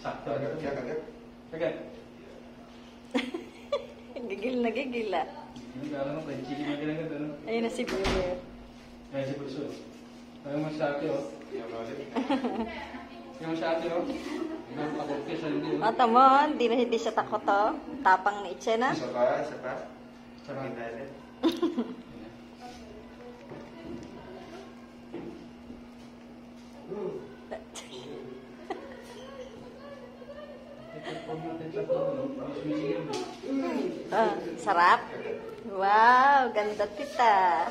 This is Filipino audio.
Sakto. Kagat. Kagat. Gigil na gigil ah. Hindi ka ano, kay Chiki na ginagat, ano? Ayun na si Bear. Ay, si Pulso. Ayaw mo sa akin, oh. Yung sa akin, oh. Ikaw ako, kesa hindi, oh. Mata mo, hindi siya takot oh. Tapang ni Itche na. Isa pa. Sarap. Kita natin. Sarap. Wow, ganda tita.